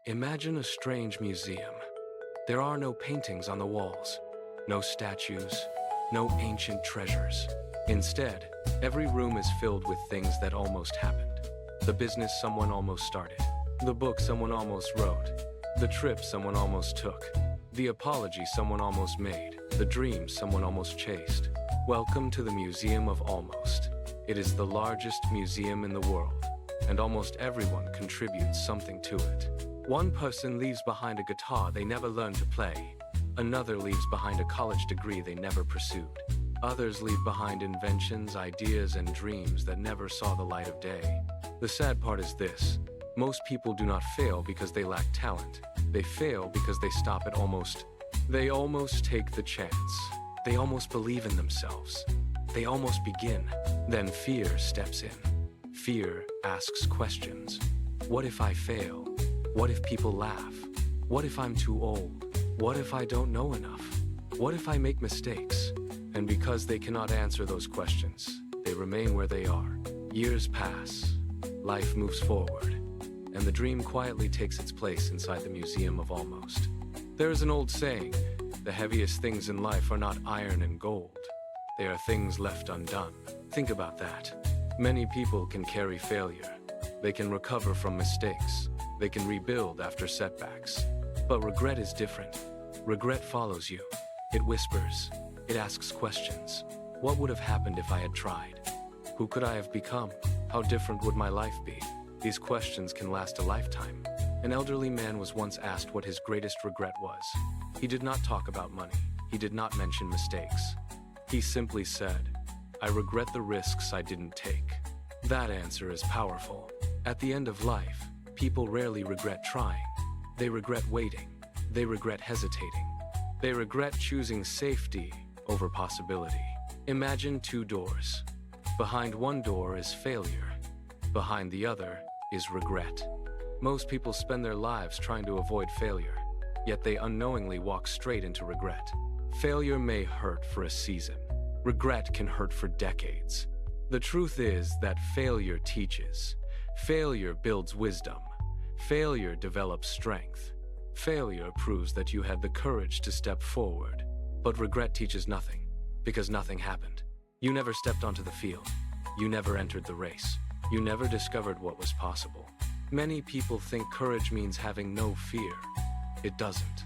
Imagine a strange museum. There are no paintings on the walls, no statues, no ancient treasures. Instead, every room is filled with things that almost happened. The business someone almost started, the book someone almost wrote, the trip someone almost took, the apology someone almost made, the dream someone almost chased. Welcome to the Museum of Almost. It is the largest museum in the world, and almost everyone contributes something to it. One person leaves behind a guitar they never learned to play. Another leaves behind a college degree they never pursued. Others leave behind inventions, ideas, and dreams that never saw the light of day. The sad part is this: most people do not fail because they lack talent. They fail because they stop at almost. They almost take the chance. They almost believe in themselves. They almost begin. Then fear steps in. Fear asks questions. What if I fail? What if people laugh? What if I'm too old? What if I don't know enough? What if I make mistakes? And because they cannot answer those questions, they remain where they are. Years pass. Life moves forward. And the dream quietly takes its place inside the Museum of Almost. There is an old saying, the heaviest things in life are not iron and gold. They are things left undone. Think about that. Many people can carry failure. They can recover from mistakes. They can rebuild after setbacks. But regret is different. Regret follows you. It whispers. It asks questions. What would have happened if I had tried? Who could I have become? How different would my life be? These questions can last a lifetime. An elderly man was once asked what his greatest regret was. He did not talk about money. He did not mention mistakes. He simply said, "I regret the risks I didn't take." That answer is powerful. At the end of life, people rarely regret trying. They regret waiting. They regret hesitating. They regret choosing safety over possibility. Imagine two doors. Behind one door is failure. Behind the other is regret. Most people spend their lives trying to avoid failure, yet they unknowingly walk straight into regret. Failure may hurt for a season. Regret can hurt for decades. The truth is that failure teaches. Failure builds wisdom. Failure develops strength. Failure proves that you had the courage to step forward. But regret teaches nothing, because nothing happened. You never stepped onto the field. You never entered the race. You never discovered what was possible. Many people think courage means having no fear. It doesn't.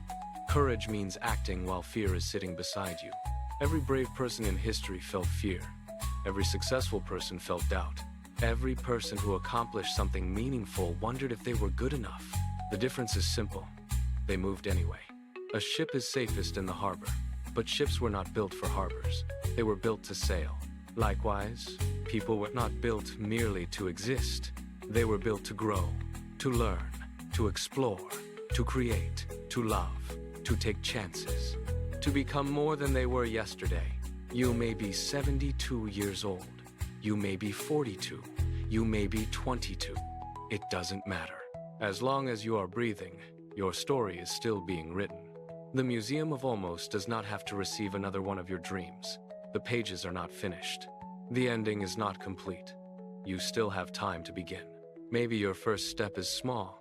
Courage means acting while fear is sitting beside you. Every brave person in history felt fear. Every successful person felt doubt. Every person who accomplished something meaningful wondered if they were good enough. The difference is simple. They moved anyway. A ship is safest in the harbor, but ships were not built for harbors. They were built to sail. Likewise, people were not built merely to exist. They were built to grow, to learn, to explore, to create, to love, to take chances, to become more than they were yesterday. You may be 72 years old. You may be 42. You may be 22. It doesn't matter. As long as you are breathing, your story is still being written. The Museum of Almost does not have to receive another one of your dreams. The pages are not finished. The ending is not complete. You still have time to begin. Maybe your first step is small.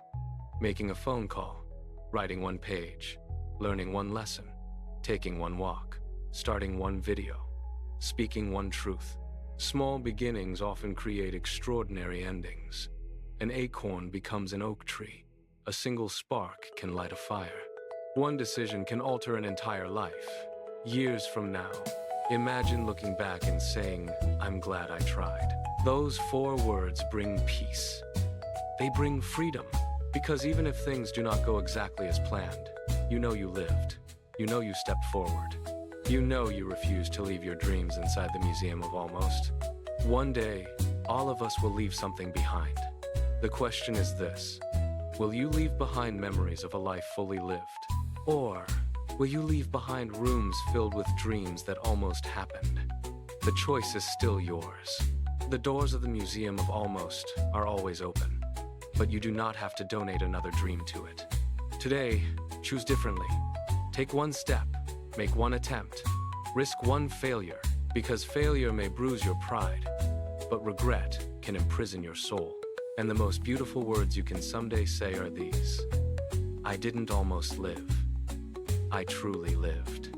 Making a phone call, writing one page, learning one lesson, taking one walk, starting one video, speaking one truth. Small beginnings often create extraordinary endings. An acorn becomes an oak tree. A single spark can light a fire. One decision can alter an entire life. Years from now, imagine looking back and saying, "I'm glad I tried." Those 4 words bring peace. They bring freedom, because even if things do not go exactly as planned, you know you lived. You know you stepped forward. You know you refused to leave your dreams inside the Museum of Almost. One day, all of us will leave something behind. The question is this: will you leave behind memories of a life fully lived? Or will you leave behind rooms filled with dreams that almost happened? The choice is still yours. The doors of the Museum of Almost are always open, but you do not have to donate another dream to it. Today, choose differently. Take one step, make one attempt, risk one failure, because failure may bruise your pride, but regret can imprison your soul. And the most beautiful words you can someday say are these: I didn't almost live. I truly lived.